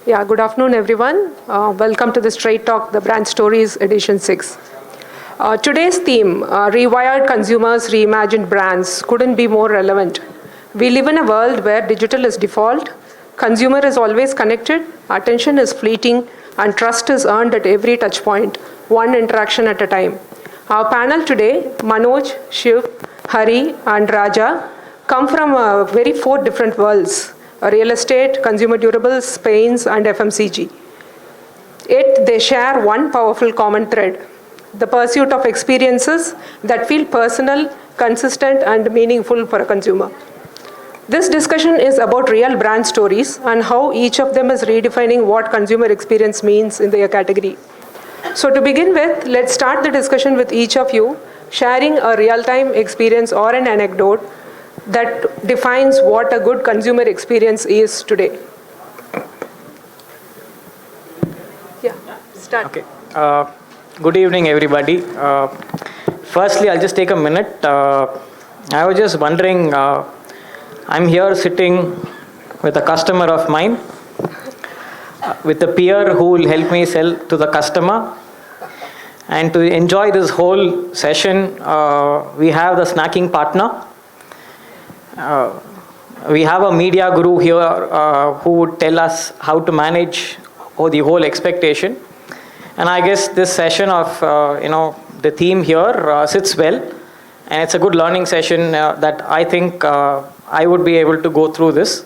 Yeah, good afternoon, everyone. Welcome to the Straight Talk, the Brand Stories Edition 6. Today's theme, Rewired Consumers, Reimagined Brands, couldn't be more relevant. We live in a world where digital is default, consumer is always connected, attention is fleeting, and trust is earned at every touch point, one interaction at a time. Our panel today, Manoj, Shiv, Hari, and Raja, come from very four different worlds: real estate, consumer durables, paints, and FMCG. Yet they share one powerful common thread: the pursuit of experiences that feel personal, consistent, and meaningful for a consumer. This discussion is about real brand stories and how each of them is redefining what consumer experience means in their category. So to begin with, let's start the discussion with each of you sharing a real-time experience or an anecdote that defines what a good consumer experience is today. Yeah, start. Okay. Good evening, everybody. Firstly, I'll just take a minute. I was just wondering, I'm here sitting with a customer of mine, with a peer who will help me sell to the customer. And to enjoy this whole session, we have the snacking partner. We have a media guru here who would tell us how to manage the whole expectation. And I guess this session of, the theme here sits well. And it's a good learning session that I think I would be able to go through this.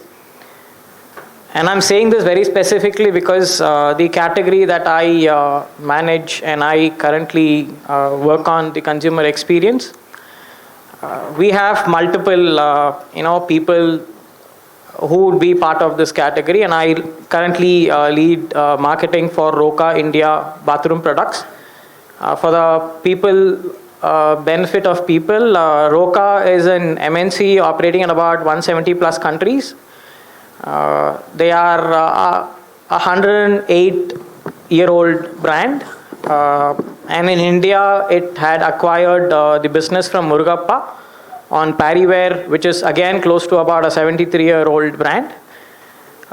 And I'm saying this very specifically because the category that I manage and I currently work on, the consumer experience, we have multiple, people who would be part of this category, and I currently lead marketing for Roka India bathroom products. For the benefit of people, Roka is an MNC operating in about 170 plus countries. They are a 108-year-old brand. And in India, it had acquired the business from Murugappa on Pariware, which is again close to about a 73-year-old brand.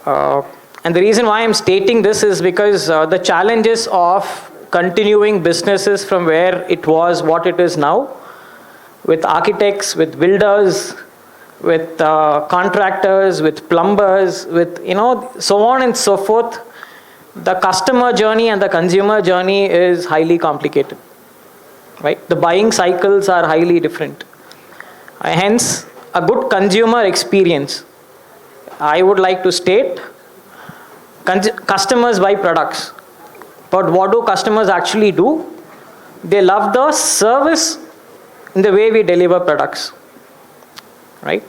And the reason why I'm stating this is because the challenges of continuing businesses from where it was, what it is now, with architects, with builders, with contractors, with plumbers, with, so on and so forth. The customer journey and the consumer journey is highly complicated, right? The buying cycles are highly different. Hence, a good consumer experience, I would like to state, customers buy products. But what do customers actually do? They love the service in the way we deliver products, right?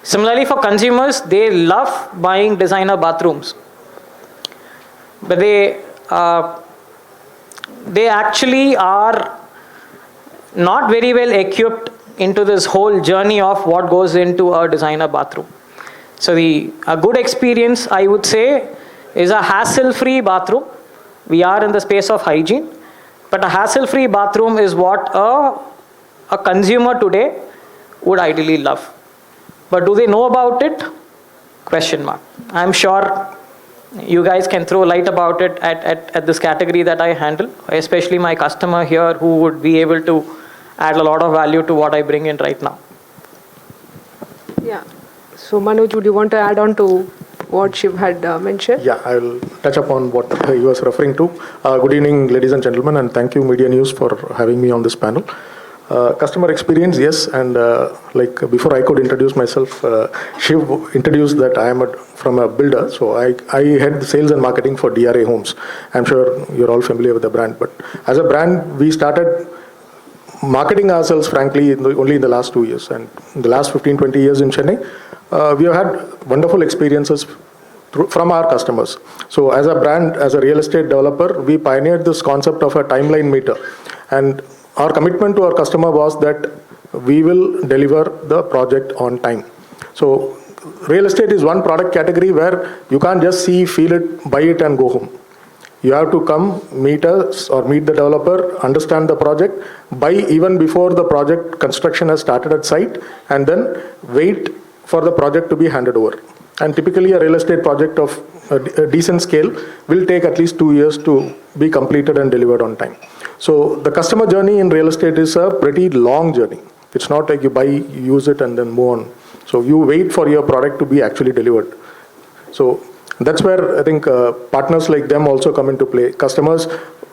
Similarly, for consumers, they love buying designer bathrooms. But they actually are not very well equipped into this whole journey of what goes into a designer bathroom. So a good experience, I would say, is a hassle-free bathroom. We are in the space of hygiene, but a hassle-free bathroom is what a consumer today would ideally love. But do they know about it? Question mark. I'm sure you guys can throw light about it at this category that I handle, especially my customer here who would be able to add a lot of value to what I bring in right now. Yeah. So Manoj, would you want to add on to what Shiv had mentioned? Yeah, I will touch upon what he was referring to. Good evening, ladies and gentlemen, and thank you, Media News, for having me on this panel. Customer experience, yes, and before I could introduce myself, Shiv introduced that I am from a builder, so I head the sales and marketing for DRA Homes. I'm sure you're all familiar with the brand, but as a brand, we started marketing ourselves, frankly, only in the last 2 years, and in the last 15-20 years in Chennai, we have had wonderful experiences from our customers. So as a brand, as a real estate developer, we pioneered this concept of a timeline meter, and our commitment to our customer was that we will deliver the project on time. So real estate is one product category where you can't just see, feel it, buy it and go home. You have to come, meet us or meet the developer, understand the project, buy even before the project construction has started at site, and then wait for the project to be handed over. And typically a real estate project of a decent scale will take at least 2 years to be completed and delivered on time. So the customer journey in real estate is a pretty long journey. It's not like you buy, use it, and then move on. So you wait for your product to be actually delivered. So that's where I think partners like them also come into play. Customers,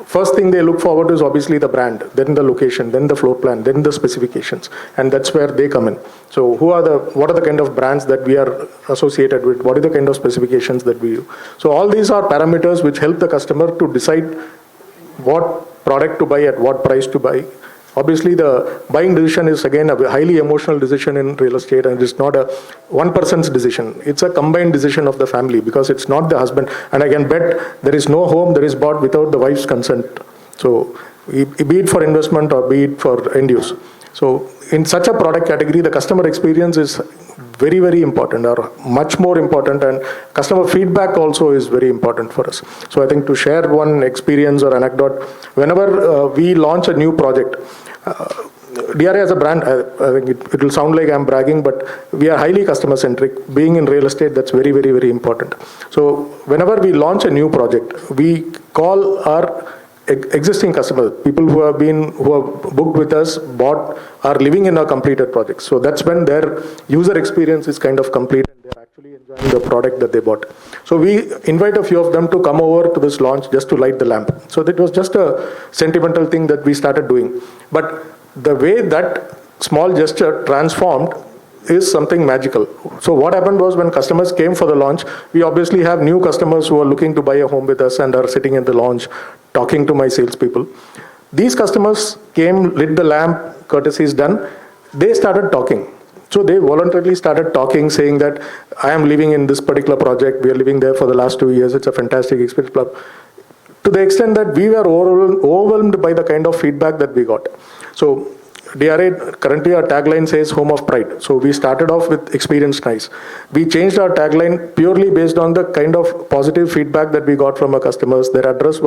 first thing they look forward to is obviously the brand, then the location, then the floor plan, then the specifications, and that's where they come in. So what are the kind of brands that we are associated with? What are the kind of specifications that we do? So all these are parameters which help the customer to decide what product to buy at what price to buy. Obviously, the buying decision is again a highly emotional decision in real estate, and it's not a one person's decision. It's a combined decision of the family, because it's not the husband. And I can bet there is no home that is bought without the wife's consent. So be it for investment or be it for end use. So in such a product category, the customer experience is very, very important, or much more important, and customer feedback also is very important for us. So I think to share one experience or anecdote, whenever we launch a new project, DRA as a brand, I think it will sound like I'm bragging, but we are highly customer centric. Being in real estate, that's very, very, very important. So whenever we launch a new project, we call our existing customers, people who have booked with us, bought, are living in our completed projects. So that's when their user experience is kind of complete and they're actually enjoying the product that they bought. So we invite a few of them to come over to this launch just to light the lamp. So that was just a sentimental thing that we started doing. But the way that small gesture transformed is something magical. So what happened was, when customers came for the launch, we obviously have new customers who are looking to buy a home with us and are sitting in the launch talking to my salespeople. These customers came, lit the lamp, courtesy is done. They started talking. So they voluntarily started talking, saying that I am living in this particular project. We are living there for the last 2 years. It's a fantastic experience. To the extent that we were overwhelmed by the kind of feedback that we got. So DRA, currently our tagline says home of pride. So we started off with experience nice. We changed our tagline purely based on the kind of positive feedback that we got from our customers. Their address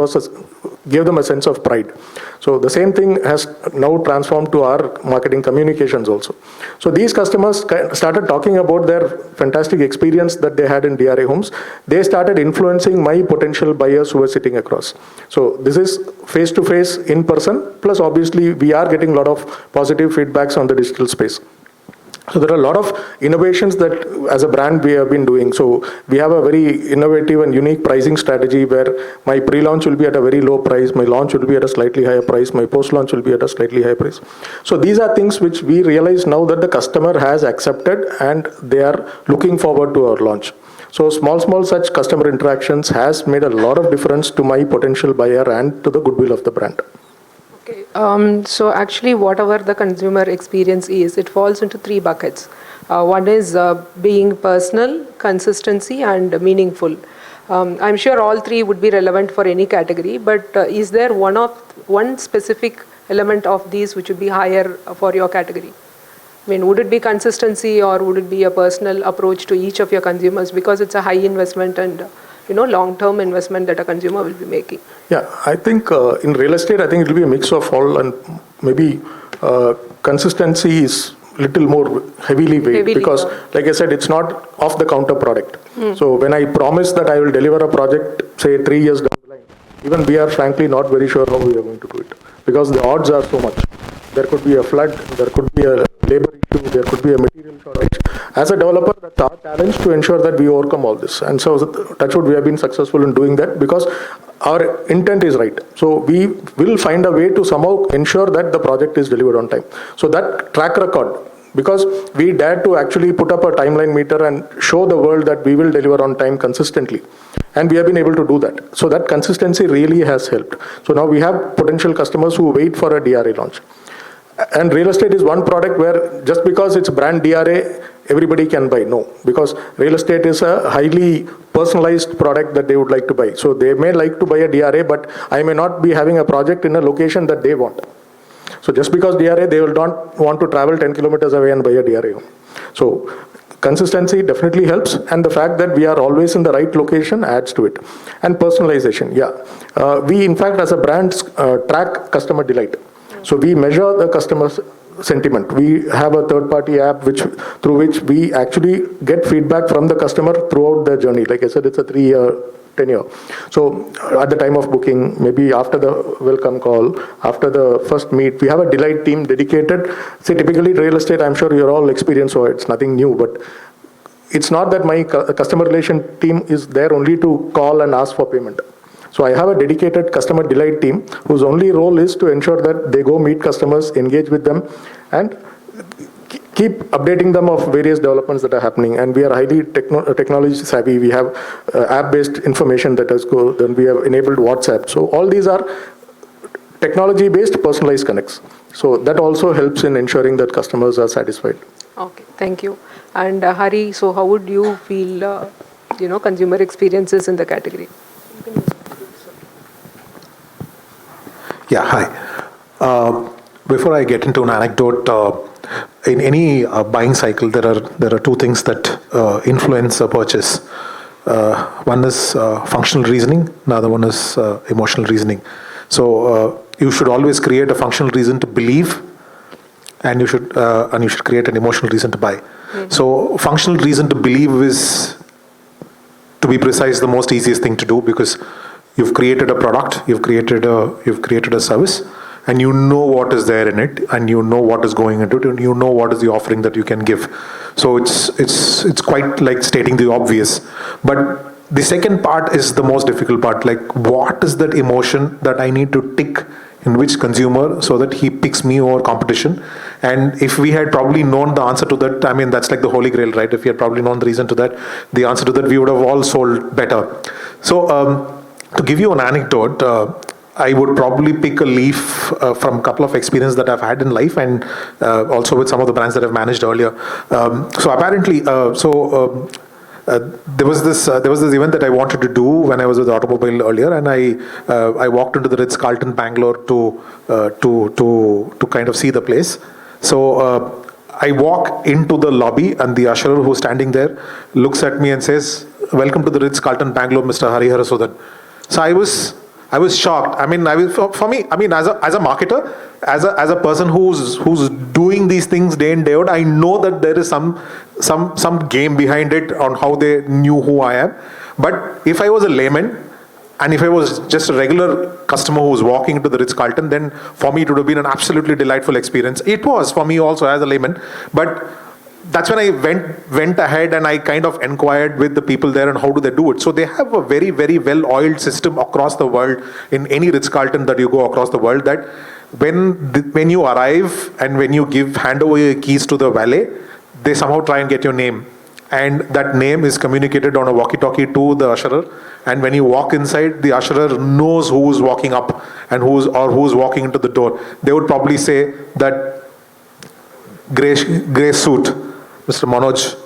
gave them a sense of pride. So the same thing has now transformed to our marketing communications also. So these customers started talking about their fantastic experience that they had in DRA homes. They started influencing my potential buyers who were sitting across. So this is face-to-face, in person, plus obviously we are getting a lot of positive feedbacks on the digital space. So there are a lot of innovations that as a brand we have been doing. So we have a very innovative and unique pricing strategy where my pre-launch will be at a very low price, my launch will be at a slightly higher price, my post-launch will be at a slightly higher price. So these are things which we realize now that the customer has accepted and they are looking forward to our launch. So small such customer interactions has made a lot of difference to my potential buyer and to the goodwill of the brand. Okay. So actually, whatever the consumer experience is, it falls into 3 buckets. One is being personal, consistency, and meaningful. I'm sure all 3 would be relevant for any category, but is there one specific element of these which would be higher for your category? I mean, would it be consistency, or would it be a personal approach to each of your consumers, because it's a high investment and long-term investment that a consumer will be making? Yeah, I think in real estate, I think it will be a mix of all, and maybe consistency is little more heavily weighed because, like I said, it's not off the counter product. So when I promise that I will deliver a project, say 3 years down the line, even we are frankly not very sure how we are going to do it, because the odds are so much. There could be a flood, there could be a labor issue, there could be a material shortage. As a developer, that's our challenge to ensure that we overcome all this. And so, touch wood, we have been successful in doing that because our intent is right. So we will find a way to somehow ensure that the project is delivered on time. So that track record, because we dare to actually put up a timeline meter and show the world that we will deliver on time consistently. And we have been able to do that. So that consistency really has helped. So now we have potential customers who wait for a DRA launch. And real estate is one product where just because it's brand DRA, everybody can buy. No, because real estate is a highly personalized product that they would like to buy. So they may like to buy a DRA, but I may not be having a project in a location that they want. So just because DRA, they will not want to travel 10 kilometers away and buy a DRA. So consistency definitely helps, and the fact that we are always in the right location adds to it. And personalization, we in fact as a brand track customer delight. So we measure the customer's sentiment. We have a third-party app through which we actually get feedback from the customer throughout the journey. Like I said, it's a 3-year tenure. So at the time of booking, maybe after the welcome call, after the first meet, we have a delight team dedicated. See, typically real estate, I'm sure you're all experienced, so it's nothing new, but it's not that my customer relation team is there only to call and ask for payment. So I have a dedicated customer delight team whose only role is to ensure that they go meet customers, engage with them, and keep updating them of various developments that are happening. And we are highly technology savvy. We have app-based information that has then we have enabled WhatsApp. So all these are technology-based personalized connects. So that also helps in ensuring that customers are satisfied. Okay, thank you. And Hari, so how would you feel, consumer experiences in the category? Yeah, hi. Before I get into an anecdote, in any buying cycle, there are two things that influence a purchase. One is functional reasoning, another one is emotional reasoning. So you should always create a functional reason to believe, and you should create an emotional reason to buy. Mm-hmm. So functional reason to believe is, to be precise, the most easiest thing to do, because you've created a product, you've created a service, and you know what is there in it, and you know what is going into it, and you know what is the offering that you can give. So it's quite like stating the obvious. But the second part is the most difficult part. Like, what is that emotion that I need to tick in which consumer so that he picks me over competition? And if we had probably known the answer to that, I mean, that's like the holy grail, right? If we had probably known the reason to that, the answer to that, we would have all sold better. So to give you an anecdote, I would probably pick a leaf from a couple of experiences that I've had in life, and also with some of the brands that I've managed earlier. So apparently, there was this event that I wanted to do when I was with Automobile earlier, and I walked into the Ritz-Carlton Bangalore to kind of see the place. So I walk into the lobby, and the usherer who's standing there looks at me and says, "Welcome to the Ritz-Carlton Bangalore, Mr. Harihara Sudan." So I was shocked. I mean, for me, I mean, as a marketer, as a person who's doing these things day in, day out, I know that there is some game behind it on how they knew who I am. But if I was a layman, and if I was just a regular customer who was walking into the Ritz-Carlton, then for me it would have been an absolutely delightful experience. It was for me also as a layman, but that's when I went ahead and I kind of inquired with the people there and how do they do it. So they have a very, very well-oiled system across the world, in any Ritz-Carlton that you go across the world, that when you arrive and when you hand over your keys to the valet, they somehow try and get your name. And that name is communicated on a walkie-talkie to the usherer. And when you walk inside, the usherer knows who's walking up and who's walking into the door. They would probably say that gray suit, Mr. Manoj.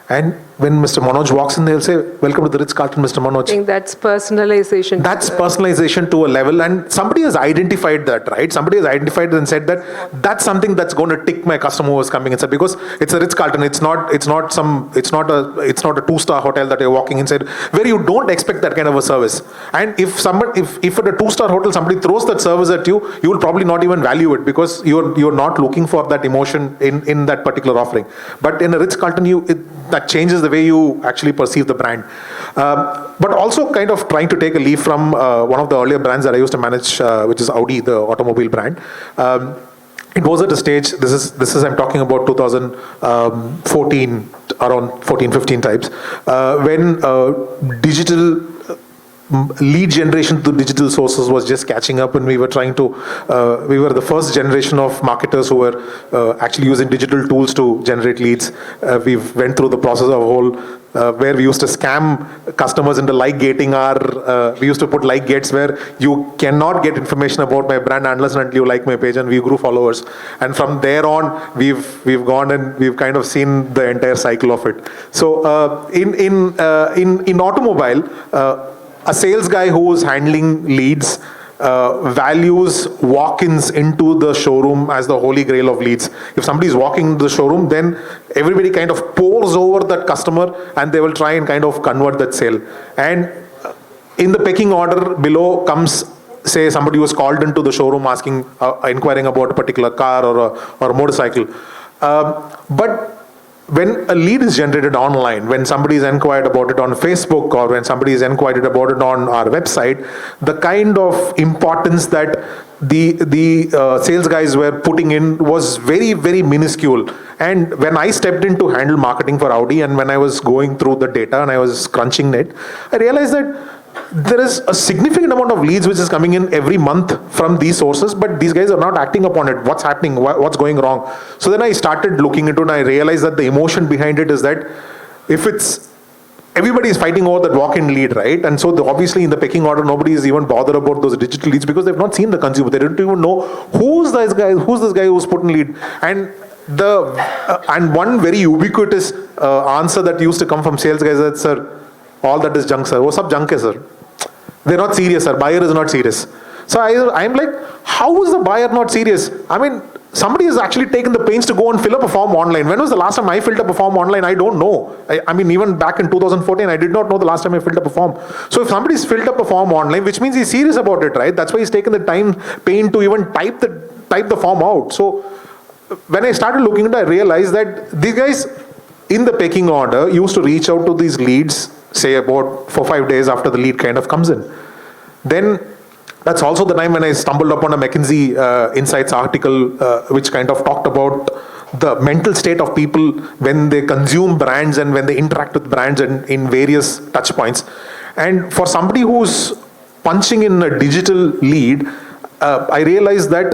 And when Mr. Manoj walks in, they'll say, "Welcome to the Ritz-Carlton, Mr. Manoj." I think that's personalization. That's personalization to a level, and somebody has identified that, right? Somebody has identified and said that that's something that's going to tick my customer who is coming inside, because it's a Ritz-Carlton. It's not a 2-star hotel that you're walking inside where you don't expect that kind of a service. And if at a 2-star hotel somebody throws that service at you, you will probably not even value it, because you're not looking for that emotion in that particular offering. But in a Ritz-Carlton, that changes the way you actually perceive the brand. But also kind of trying to take a leaf from one of the earlier brands that I used to manage, which is Audi, the automobile brand. It was at a stage, this is I'm talking about 2014, around 14-15 types, when digital lead generation to digital sources was just catching up, and we were the first generation of marketers who were actually using digital tools to generate leads. We went through the process of a whole where we used to scam customers into like gating we used to put like gates where you cannot get information about my brand unless and until you like my page, and we grew followers. And from there on, we've gone and we've kind of seen the entire cycle of it. So in automobile, a sales guy who is handling leads values walk-ins into the showroom as the holy grail of leads. If somebody is walking into the showroom, then everybody kind of pours over that customer and they will try and kind of convert that sale. And in the pecking order below comes say somebody was called into the showroom asking, inquiring about a particular car or a motorcycle. But when a lead is generated online, when somebody is inquired about it on Facebook or when somebody is inquired about it on our website, the kind of importance that the sales guys were putting in was very, very minuscule. And when I stepped in to handle marketing for Audi, and when I was going through the data and I was crunching it, I realized that there is a significant amount of leads which is coming in every month from these sources, but these guys are not acting upon it. What's happening? What's going wrong? So then I started looking into it and I realized that the emotion behind it is that if it's everybody is fighting over that walk-in lead, right? And so obviously in the pecking order, nobody is even bothered about those digital leads because they've not seen the consumer. They don't even know who's this guy who's put in lead. And and one very ubiquitous answer that used to come from sales guys is, sir, all that is junk, sir. What's up, junk, sir? They're not serious, sir. Buyer is not serious. So I'm like, how is the buyer not serious? I mean, somebody has actually taken the pains to go and fill up a form online. When was the last time I filled up a form online? I don't know. I mean, even back in 2014, I did not know the last time I filled up a form. So if somebody's filled up a form online, which means he's serious about it, right? That's why he's taken the pain to even type the form out. So when I started looking at it, I realized that these guys in the pecking order used to reach out to these leads, say about 4-5 days after the lead kind of comes in. Then that's also the time when I stumbled upon a McKinsey Insights article which kind of talked about the mental state of people when they consume brands and when they interact with brands in various touch points. And for somebody who's punching in a digital lead, I realized that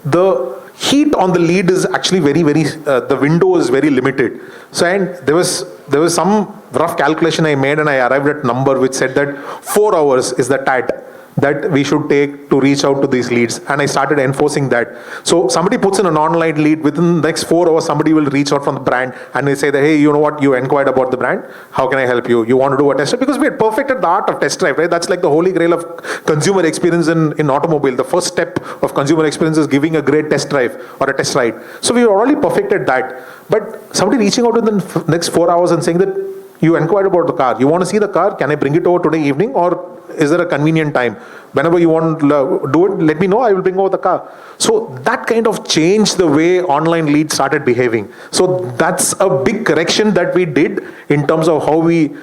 the heat on the lead is actually very, very, the window is very limited. So, and there was some rough calculation I made and I arrived at a number which said that 4 hours is the TAT that we should take to reach out to these leads. And I started enforcing that. So somebody puts in an online lead, within the next 4 hours, somebody will reach out from the brand and they say that, hey, you know what, you inquired about the brand. How can I help you? You want to do a test drive? Because we had perfected the art of test drive, right? That's like the holy grail of consumer experience in automobile. The first step of consumer experience is giving a great test drive or a test ride. So we already perfected that. But somebody reaching out in the next 4 hours and saying that, you inquired about the car. You want to see the car? Can I bring it over today evening? Or is there a convenient time? Whenever you want to do it, let me know. I will bring over the car. So that kind of changed the way online leads started behaving. So that's a big correction that we did in terms of how we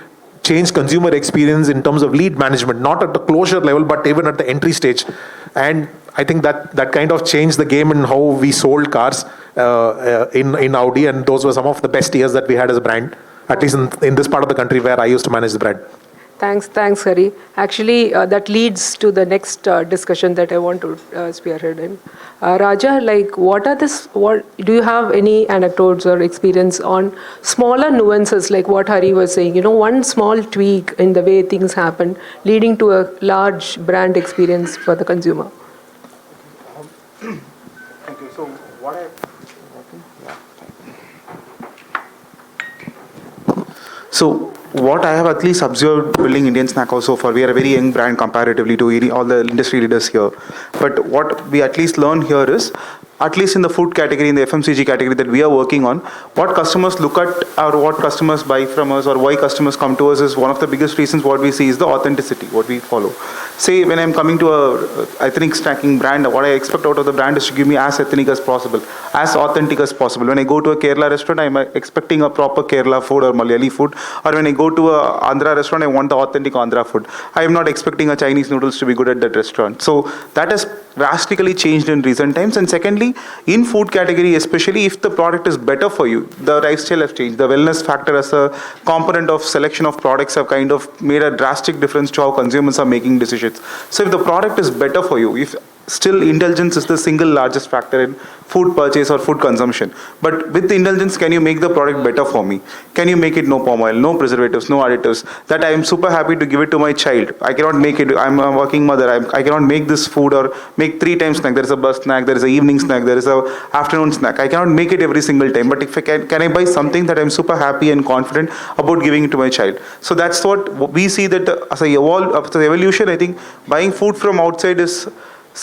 change consumer experience in terms of lead management, not at the closure level, but even at the entry stage. And I think that kind of changed the game in how we sold cars in Audi. And those were some of the best years that we had as a brand. At least in this part of the country where I used to manage the brand. Thanks, Hari. Actually, that leads to the next discussion that I want to spearhead in. Raja, like, what do you have any anecdotes or experience on smaller nuances, like what Hari was saying? You know, one small tweak in the way things happen, leading to a large brand experience for the consumer. Thank you. So what I have at least observed building Indian Snack also for, we are a very young brand comparatively to all the industry leaders here. But what we at least learn here is, at least in the food category, in the FMCG category that we are working on, what customers look at or what customers buy from us or why customers come to us is one of the biggest reasons what we see is the authenticity, what we follow. Say when I'm coming to a ethnic snacking brand, what I expect out of the brand is to give me as ethnic as possible, as authentic as possible. When I go to a Kerala restaurant, I'm expecting a proper Kerala food or Malayali food. Or when I go to a Andhra restaurant, I want the authentic Andhra food. I am not expecting a Chinese noodles to be good at that restaurant. So that has drastically changed in recent times. And secondly, in food category, especially if the product is better for you, the lifestyle has changed. The wellness factor as a component of selection of products have kind of made a drastic difference to how consumers are making decisions. So if the product is better for you, if still intelligence is the single largest factor in food purchase or food consumption. But with the intelligence, can you make the product better for me? Can you make it no palm oil, no preservatives, no additives? That I am super happy to give it to my child. I cannot make it. I'm a working mother. I cannot make this food or make 3 times snack. There is a bus snack, there is an evening snack, there is a afternoon snack. I cannot make it every single time. But if I can I buy something that I'm super happy and confident about giving it to my child? So that's what we see that as the evolution, I think buying food from outside is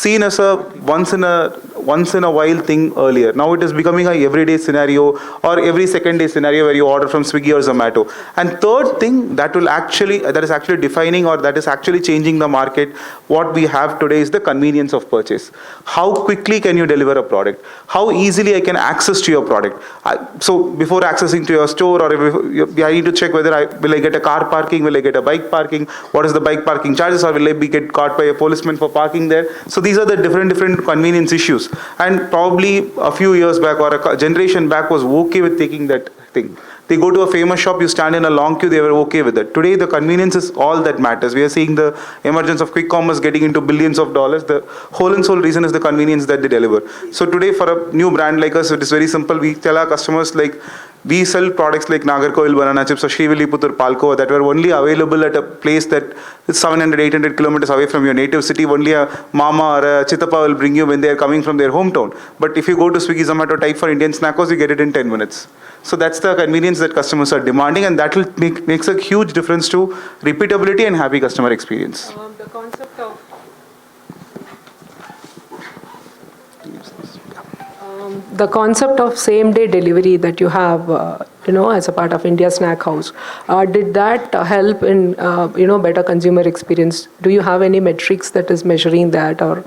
seen as a once in a while thing earlier. Now it is becoming a everyday scenario or every second day scenario where you order from Swiggy or Zomato. And third thing that is actually defining or that is actually changing the market, what we have today is the convenience of purchase. How quickly can you deliver a product? How easily I can access to your product? So before accessing to your store, or I need to check whether will I get a car parking, will I get a bike parking, what is the bike parking charges, or will I get caught by a policeman for parking there? So these are the different convenience issues. And probably a few years back or a generation back was okay with taking that thing. They go to a famous shop, you stand in a long queue, they were okay with it. Today, the convenience is all that matters. We are seeing the emergence of quick commerce getting into billions of dollars. The whole and sole reason is the convenience that they deliver. So today, for a new brand like us, it is very simple. We tell our customers, like, we sell products like Nagarkoil banana chips or Srivilliputtur Palkova that were only available at a place that is 700, 800 kilometers away from your native city. Only a mama or a chitapa will bring you when they are coming from their hometown. But if you go to Swiggy, Zomato, type for Indian snackos, you get it in 10 minutes. So that's the convenience that customers are demanding, and that will makes a huge difference to repeatability and happy customer experience. The concept of same-day delivery that you have, as a part of India Snack House, did that help in, better consumer experience? Do you have any metrics that is measuring that, or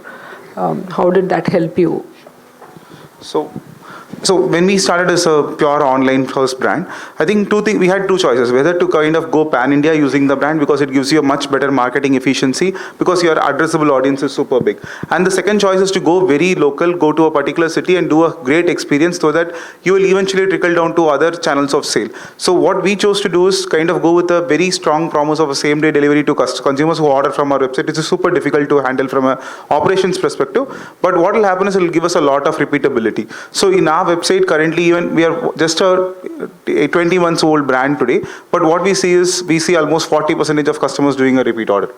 how did that help you? So when we started as a pure online first brand, I think we had two choices, whether to kind of go pan-India using the brand because it gives you a much better marketing efficiency because your addressable audience is super big. And the second choice is to go very local, go to a particular city and do a great experience so that you will eventually trickle down to other channels of sale. So what we chose to do is kind of go with a very strong promise of a same-day delivery to consumers who order from our website. It's super difficult to handle from an operations perspective, but what will happen is it will give us a lot of repeatability. So in our website currently, even we are just a 20 months old brand today, but what we see is almost 40% of customers doing a repeat order.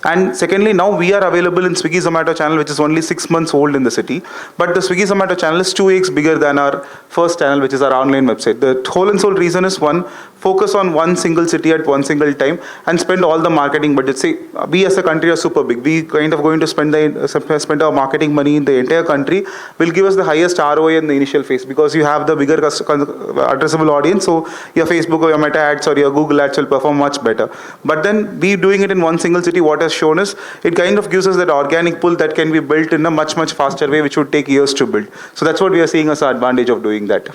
And secondly, now we are available in Swiggy Zomato channel, which is only 6 months old in the city, but the Swiggy Zomato channel is 2x bigger than our first channel, which is our online website. The whole and sole reason is one, focus on one single city at one single time and spend all the marketing budget. See, we as a country are super big. We kind of going to spend our marketing money in the entire country will give us the highest ROI in the initial phase because you have the bigger addressable audience. So your Facebook or your Meta ads or your Google ads will perform much better. But then we doing it in one single city, what has shown is it kind of gives us that organic pull that can be built in a much, much faster way, which would take years to build. So that's what we are seeing as an advantage of doing that.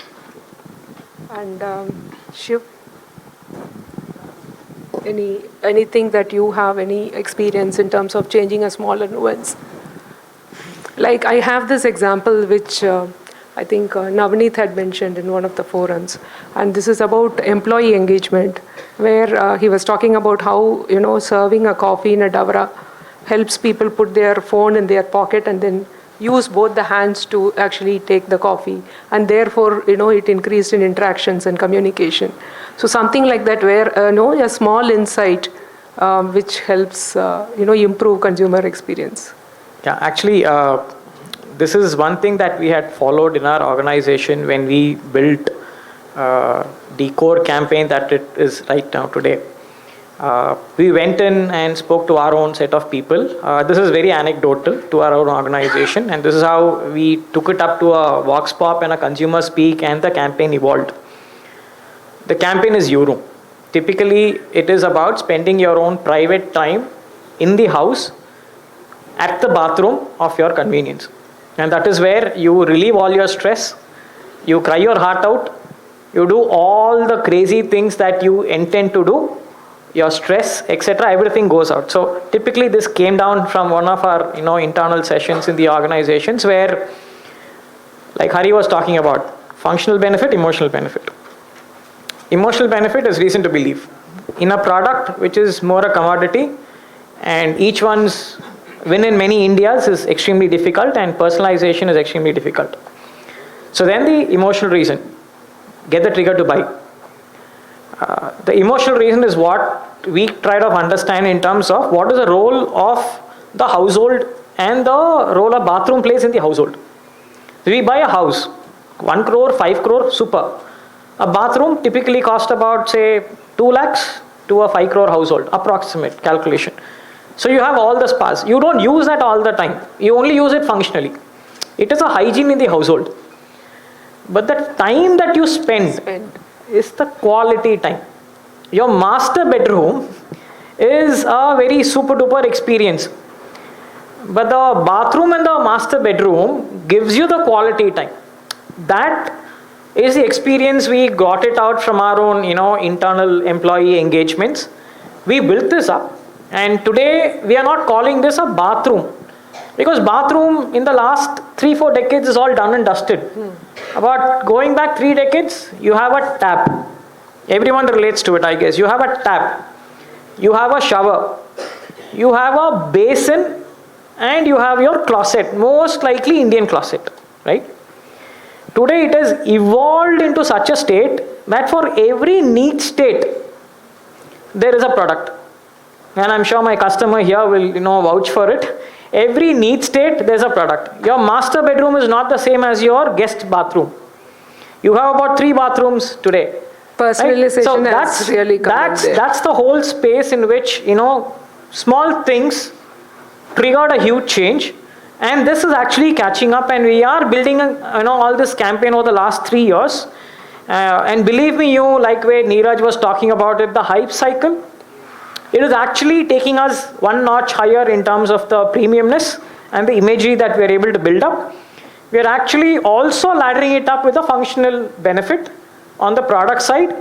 And Shiv, anything that you have any experience in terms of changing a smaller nuance? Like I have this example which I think Navneet had mentioned in one of the forums, and this is about employee engagement, where he was talking about how serving a coffee in a davra helps people put their phone in their pocket and then use both the hands to actually take the coffee, and therefore it increased in interactions and communication. So something like that, where a small insight which helps improve consumer experience. Yeah, actually, this is one thing that we had followed in our organization when we built the core campaign that it is right now today. We went in and spoke to our own set of people. This is very anecdotal to our own organization, and this is how we took it up to a Vox Pop and a Consumer Speak, and the campaign evolved. The campaign is Euro. Typically, it is about spending your own private time in the house at the bathroom of your convenience. And that is where you relieve all your stress, you cry your heart out, you do all the crazy things that you intend to do, your stress, etc., everything goes out. So typically this came down from one of our internal sessions in the organizations where, like Hari was talking about, functional benefit, emotional benefit. Emotional benefit is reason to believe. In a product which is more a commodity and each one's win in many Indias is extremely difficult and personalization is extremely difficult. So then the emotional reason, get the trigger to buy. The emotional reason is what we try to understand in terms of what is the role of the household and the role of bathroom plays in the household. So we buy a house, 1 crore, 5 crore, super. A bathroom typically costs about say 2 lakhs to a 5 crore household, approximate calculation. So you have all the spas. You don't use that all the time. You only use it functionally. It is a hygiene in the household. But the time that you spend is the quality time. Your master bedroom is a very super duper experience. But the bathroom and the master bedroom gives you the quality time. That is the experience. We got it out from our own, internal employee engagements. We built this up, and today we are not calling this a bathroom, because bathroom in the last 3-4 decades is all done and dusted. About going back 3 decades, you have a tap. Everyone relates to it, I guess. You have a tap, you have a shower, you have a basin, and you have your closet, most likely Indian closet, right? Today it has evolved into such a state that for every need state, there is a product. And I'm sure my customer here will vouch for it. Every need state, there's a product. Your master bedroom is not the same as your guest bathroom. You have about 3 bathrooms today. Personalization So has really come in there. that's the whole space in which, small things triggered a huge change. And this is actually catching up, and we are building all this campaign over the last 3 years. And believe me, like where Neeraj was talking about it, the hype cycle, it is actually taking us one notch higher in terms of the premiumness and the imagery that we are able to build up. We are actually also laddering it up with a functional benefit on the product side,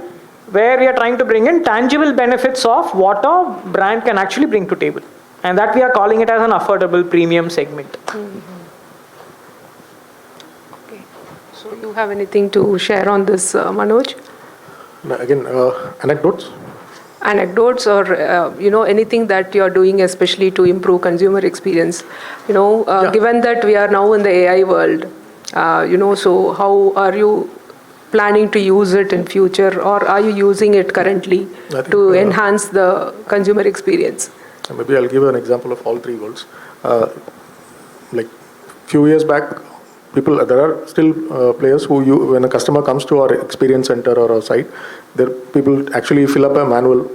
where we are trying to bring in tangible benefits of what a brand can actually bring to table. And that we are calling it as an affordable premium segment. Okay. So you have anything to share on this, Manoj? Again, anecdotes? Anecdotes or anything that you're doing especially to improve consumer experience? Given that we are now in the AI world, so how are you planning to use it in future, or are you using it currently to enhance the consumer experience? Maybe I'll give an example of all 3 worlds. Like few years back, there are still players who, when a customer comes to our experience center or our site, people actually fill up a manual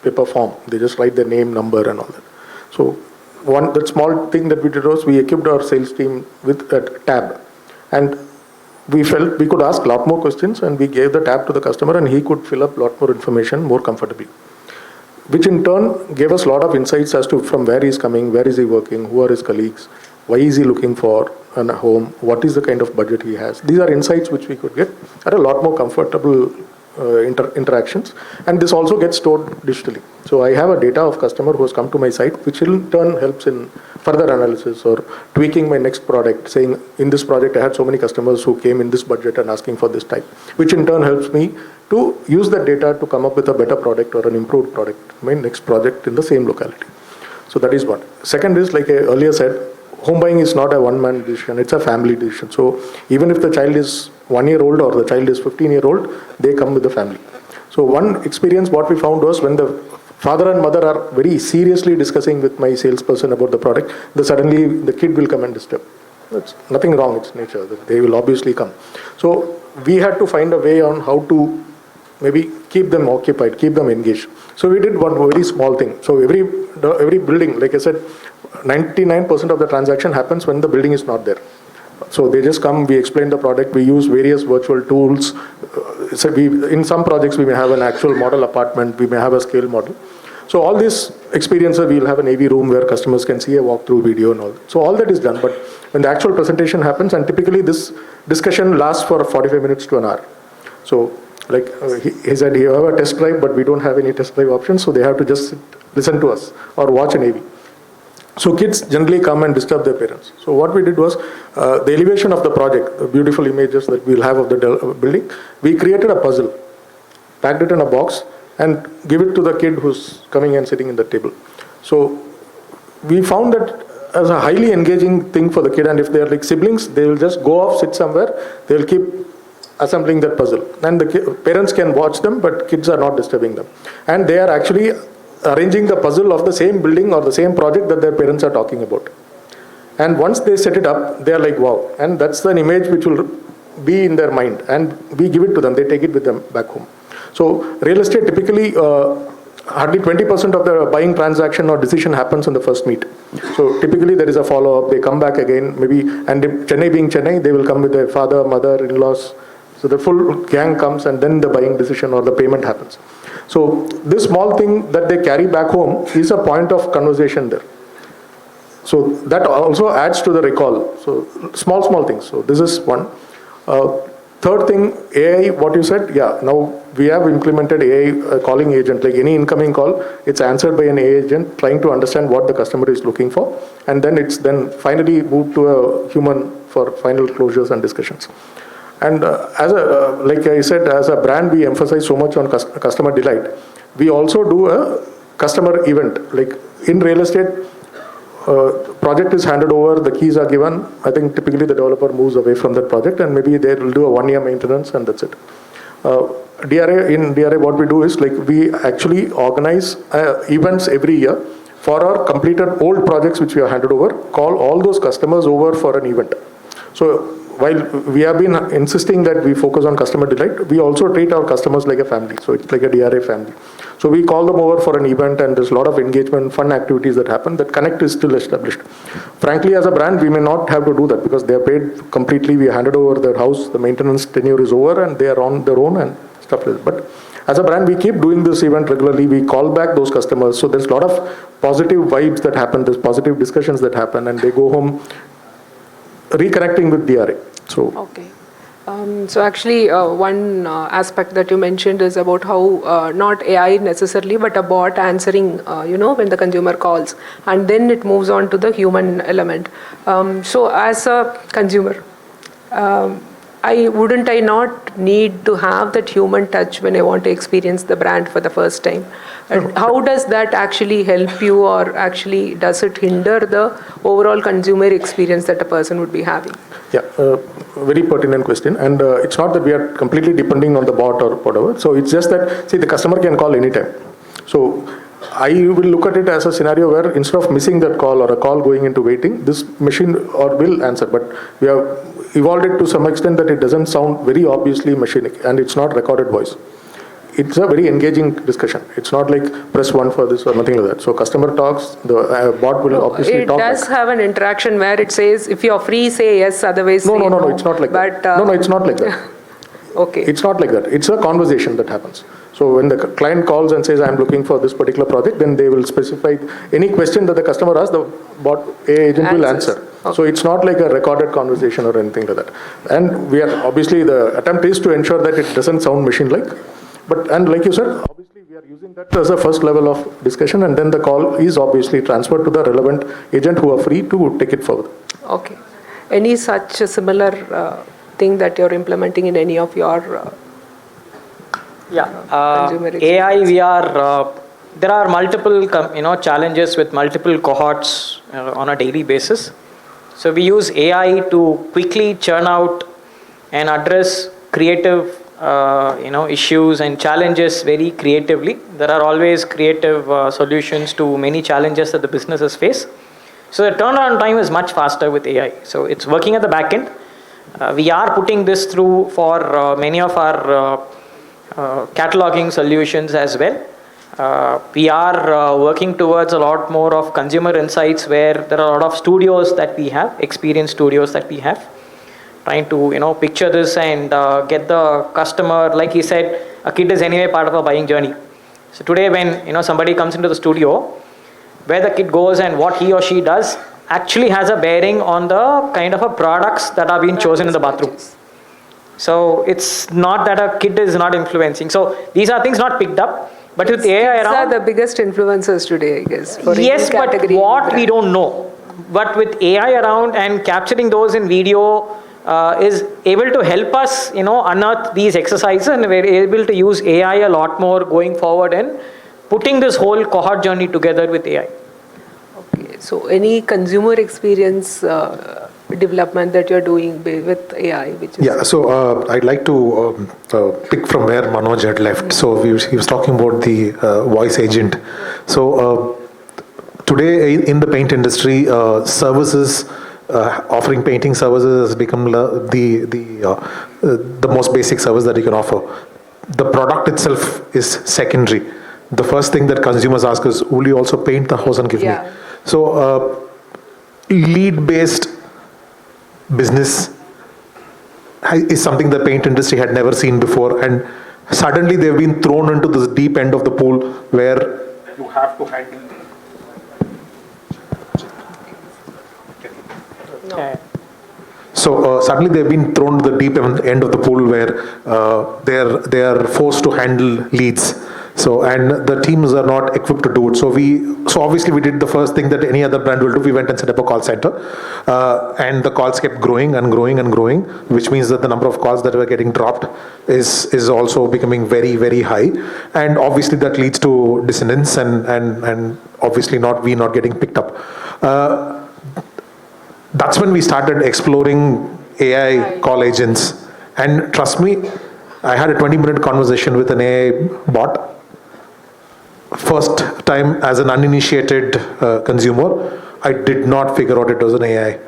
paper form. They just write their name, number, and all that. So that small thing that we did was we equipped our sales team with a tab, and we felt we could ask a lot more questions, and we gave the tab to the customer, and he could fill up a lot more information more comfortably, which in turn gave us a lot of insights as to from where he's coming, where is he working, who are his colleagues, why is he looking for a home, what is the kind of budget he has. These are insights which we could get at a lot more comfortable interactions, and this also gets stored digitally. So I have a data of customer who has come to my site, which in turn helps in further analysis or tweaking my next product, saying in this project I had so many customers who came in this budget and asking for this type, which in turn helps me to use that data to come up with a better product or an improved product, my next project in the same locality. So that is one. Second is, like I earlier said, home buying is not a one-man decision, it's a family decision. So even if the child is 1 year old or the child is 15-year-old, they come with the family. So one experience what we found was when the father and mother are very seriously discussing with my salesperson about the product, suddenly the kid will come and disturb. That's nothing wrong, it's nature, they will obviously come. So we had to find a way on how to maybe keep them occupied, keep them engaged. So we did one very small thing. So every building, like I said, 99% of the transaction happens when the building is not there. So they just come, we explain the product, we use various virtual tools. In some projects we may have an actual model apartment, we may have a scale model. So all these experiences, we'll have an AV room where customers can see a walkthrough video and all that. So all that is done, but when the actual presentation happens, and typically this discussion lasts for 45 minutes to an hour. So like he said, you have a test drive, but we don't have any test drive options, so they have to just listen to us or watch an AV. So kids generally come and disturb their parents. So what we did was, the elevation of the project, the beautiful images that we'll have of the building, we created a puzzle, packed it in a box, and give it to the kid who's coming and sitting in the table. So we found that as a highly engaging thing for the kid, and if they are like siblings, they will just go off, sit somewhere, they'll keep assembling that puzzle. And the parents can watch them, but kids are not disturbing them. And they are actually arranging the puzzle of the same building or the same project that their parents are talking about. And once they set it up, they are like, wow. And that's an image which will be in their mind. And we give it to them, they take it with them back home. So real estate typically, hardly 20% of the buying transaction or decision happens in the first meet. So typically there is a follow-up, they come back again, maybe, and if Chennai being Chennai, they will come with their father, mother, in-laws. So the full gang comes and then the buying decision or the payment happens. So this small thing that they carry back home is a point of conversation there. So that also adds to the recall. So small things. So this is one. Third thing, AI, what you said, yeah, now we have implemented AI calling agent, like any incoming call, it's answered by an AI agent trying to understand what the customer is looking for. And then it's then finally moved to a human for final closures and discussions. And like I said, as a brand, we emphasize so much on customer delight. We also do a customer event, like in real estate, project is handed over, the keys are given. I think typically the developer moves away from that project and maybe they will do a 1 year maintenance and that's it. In DRA, what we do is like we actually organize events every year for our completed old projects which we have handed over, call all those customers over for an event. So while we have been insisting that we focus on customer delight, we also treat our customers like a family. So it's like a DRA family. So we call them over for an event and there's a lot of engagement, fun activities that happen. That connect is still established. Frankly, as a brand, we may not have to do that because they are paid completely. We handed over their house, the maintenance tenure is over and they are on their own and stuff like that. But as a brand, we keep doing this event regularly. We call back those customers. So there's a lot of positive vibes that happen. There's positive discussions that happen and they go home reconnecting with DRA. So okay. So actually, one aspect that you mentioned is about how not AI necessarily, but a bot answering, when the consumer calls, and then it moves on to the human element. So as a consumer, I not need to have that human touch when I want to experience the brand for the first time? And how does that actually help you, or actually does it hinder the overall consumer experience that a person would be having? Yeah, very pertinent question. And it's not that we are completely depending on the bot or whatever. So it's just that, see, the customer can call anytime. So I will look at it as a scenario where instead of missing that call or a call going into waiting, this machine or will answer. But we have evolved it to some extent that it doesn't sound very obviously machinic and it's not recorded voice. It's a very engaging discussion. It's not like press 1 for this or nothing like that. So customer talks, the bot will obviously talk. It does have an interaction where it says, if you're free, say yes, otherwise no, it's not like that. No, it's not like that. Okay. It's not like that. It's a conversation that happens. So when the client calls and says, I'm looking for this particular project, then they will specify any question that the customer asks, the bot agent will answer. Okay. So it's not like a recorded conversation or anything like that. And we are, obviously, the attempt is to ensure that it doesn't sound machine-like. But, and like you said, obviously we are using that as a first level of discussion, and then the call is obviously transferred to the relevant agent who are free to take it further. Okay. Any such similar thing that you're implementing in any of your consumer experience? AI, we are, there are multiple challenges with multiple cohorts on a daily basis. So we use AI to quickly churn out and address creative issues and challenges very creatively. There are always creative solutions to many challenges that the businesses face. So the turnaround time is much faster with AI. So it's working at the back end. We are putting this through for many of our cataloging solutions as well. We are working towards a lot more of consumer insights, where there are a lot of studios that we have, experience studios that we have, trying to picture this and get the customer, like he said, a kid is anyway part of a buying journey. So today when somebody comes into the studio, where the kid goes and what he or she does actually has a bearing on the kind of a products that are being chosen in the bathroom. So it's not that a kid is not influencing. So these are things not picked up. But with AI around, these are the biggest influencers today, I guess. For yes, but what we don't know. But with AI around and capturing those in video is able to help us, unearth these exercises, and we're able to use AI a lot more going forward and putting this whole cohort journey together with AI. Okay, so any consumer experience development that you're doing with AI, which is... Yeah, so I'd like to pick from where Manoj had left. So he was talking about the voice agent. So today in the paint industry, services, offering painting services has become the most basic service that you can offer. The product itself is secondary. the first thing that consumers ask is, will you also paint the house and give Yeah. me? So lead-based business is something the paint industry had never seen before, and suddenly they've been thrown into this deep end of the pool where you have to handle. So suddenly they've been thrown to the deep end of the pool where they are forced to handle leads. So, and the teams are not equipped to do it. So obviously we did the first thing that any other brand will do. We went and set up a call center, and the calls kept growing and growing and growing, which means that the number of calls that were getting dropped is also becoming very, very high. And obviously that leads to dissonance and obviously not getting picked up. That's when we started exploring AI call agents. And trust me, I had a 20-minute conversation with an AI bot. First time as an uninitiated consumer, I did not figure out it was an AI.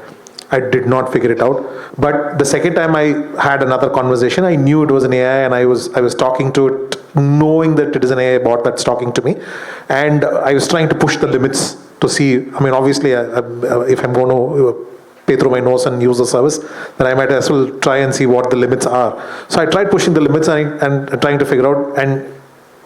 I did not figure it out. But the second time I had another conversation, I knew it was an AI, and I was talking to it knowing that it is an AI bot that's talking to me. And I was trying to push the limits to see, I mean, obviously, if I'm going to pay through my nose and use the service, then I might as well try and see what the limits are. So I tried pushing the limits and trying to figure out, and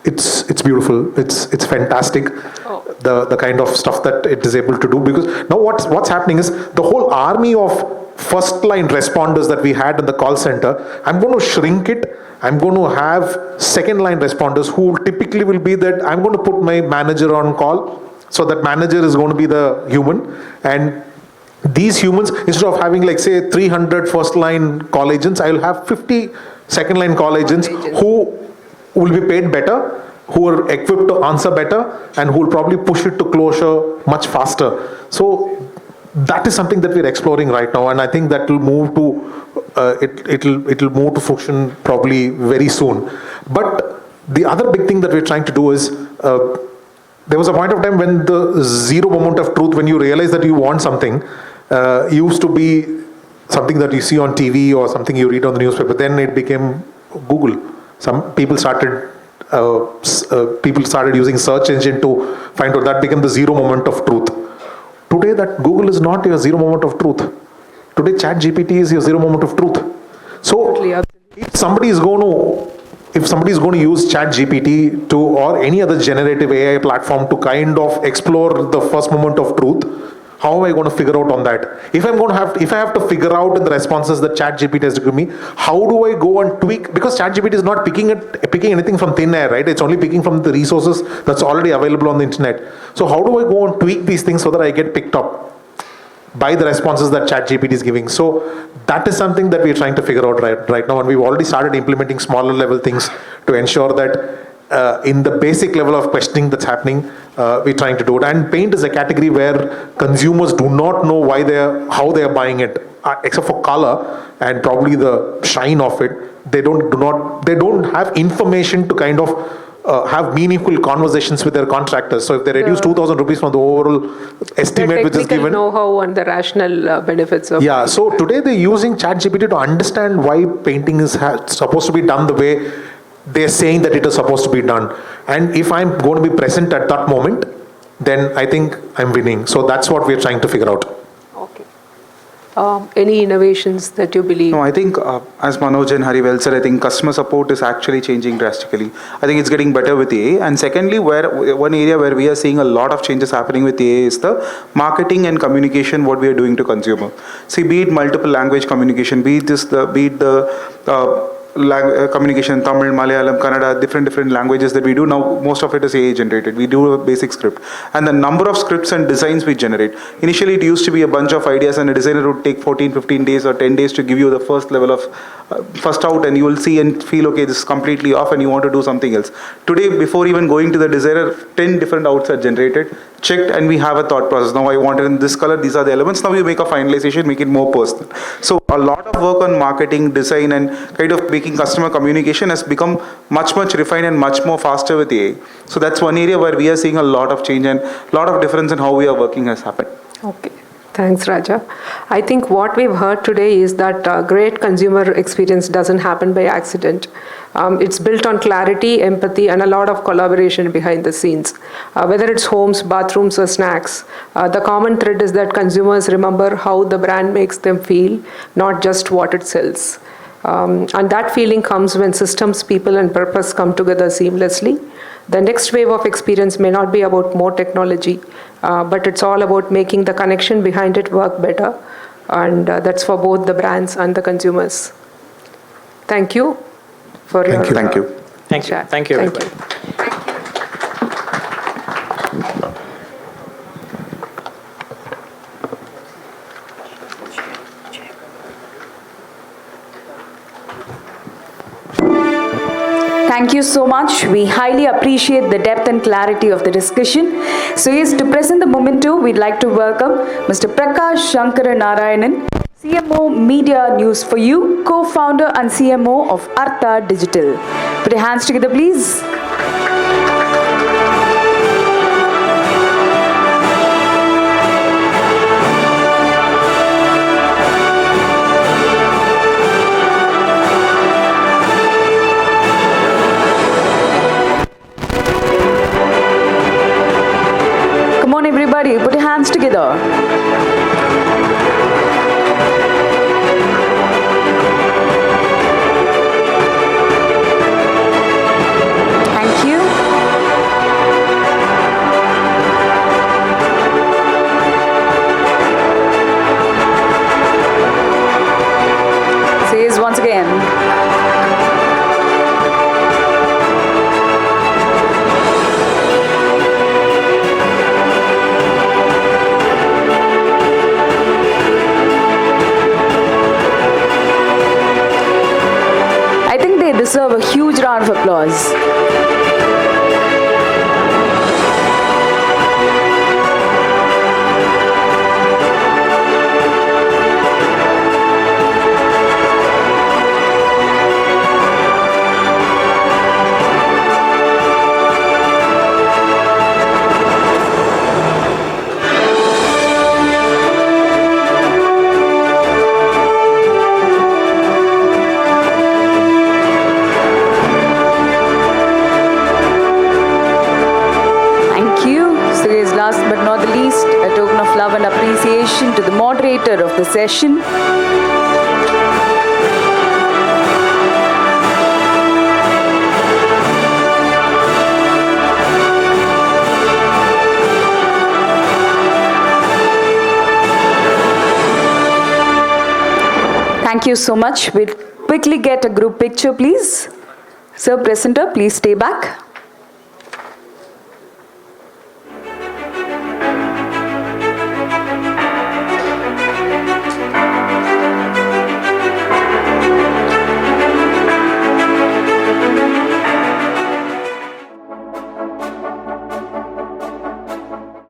it's beautiful. It's fantastic. Oh. The kind of stuff that it is able to do, because now what's happening is the whole army of first line responders that we had in the call center, I'm going to shrink it. I'm going to have second line responders who typically will be that I'm going to put my manager on call. So that manager is going to be the human, and these humans, instead of having like say 300 first line call agents, I will have 50 second line call agents who will be paid better, who are equipped to answer better, and who will probably push it to closure much faster. So that is something that we're exploring right now, and I think that will move to it'll move to fruition probably very soon. But the other big thing that we're trying to do is there was a point of time when the zero moment of truth, when you realize that you want something, used to be something that you see on TV or something you read on the newspaper. Then it became Google. Some people started using search engine to find out. That became the zero moment of truth. Today, that Google is not your zero moment of truth. Today, ChatGPT is your zero moment of truth. So, if somebody is going to use ChatGPT to, or any other generative AI platform to kind of explore the first moment of truth, how am I going to figure out on that? If I have to figure out in the responses that ChatGPT has to give me, how do I go and tweak? Because ChatGPT is not picking anything from thin air, right? It's only picking from the resources that's already available on the internet. So how do I go and tweak these things so that I get picked up by the responses that ChatGPT is giving? So that is something that we're trying to figure out right now, and we've already started implementing smaller level things to ensure that in the basic level of questioning that's happening, we're trying to do it. And paint is a category where consumers do not know how they are buying it, except for color and probably the shine of it. They don't have information to kind of have meaningful conversations with their contractors. So if they reduce 2,000 rupees from the overall estimate which is given, know-how and the rational benefits of. Yeah. So today they're using ChatGPT to understand why painting is supposed to be done the way they're saying that it is supposed to be done. And if I'm going to be present at that moment, then I think I'm winning. So that's what we're trying to figure out. Okay. Any innovations that you believe? No, I think as Manoj and Hari well said, I think customer support is actually changing drastically. I think it's getting better with AI. And secondly, one area where we are seeing a lot of changes happening with AI is the marketing and communication, what we are doing to consumer. See, be it multiple language communication, be it the communication, Tamil, Malayalam, Kannada, different languages that we do now, most of it is AI generated. We do a basic script. And the number of scripts and designs we generate. Initially, it used to be a bunch of ideas, and a designer would take 14, 15 days or 10 days to give you the first level of first out, and you will see and feel, okay, this is completely off and you want to do something else. Today, before even going to the designer, 10 different outs are generated, checked, and we have a thought process. Now I want it in this color, these are the elements. Now you make a finalization, make it more personal. So a lot of work on marketing, design, and kind of making customer communication has become much refined and much more faster with AI. So that's one area where we are seeing a lot of change and a lot of difference in how we are working has happened. Okay. Thanks, Raja. I think what we've heard today is that great consumer experience doesn't happen by accident. It's built on clarity, empathy, and a lot of collaboration behind the scenes. Whether it's homes, bathrooms, or snacks, the common thread is that consumers remember how the brand makes them feel, not just what it sells. And that feeling comes when systems, people, and purpose come together seamlessly. The next wave of experience may not be about more technology, but it's all about making the connection behind it work better. And that's for both the brands and the consumers. Thank you for your Thank you. Thank you. chat. Thank you, Thank everybody. Thank you so much. We highly appreciate the depth and clarity of the discussion. So yes, to present the memento, we'd like to welcome Mr. Prakash Shankara Narayanan, CMO Media News for You, co-founder and CMO of Artha Digital. Put your hands together, please. Come on, everybody, put your hands together. Thank you. Says once again. I think they deserve a huge round of applause. Thank you. So yes, last but not the least, a token of love and appreciation to the moderator of the session. Thank you so much. We'll quickly get a group picture, please. Sir, presenter, please stay back.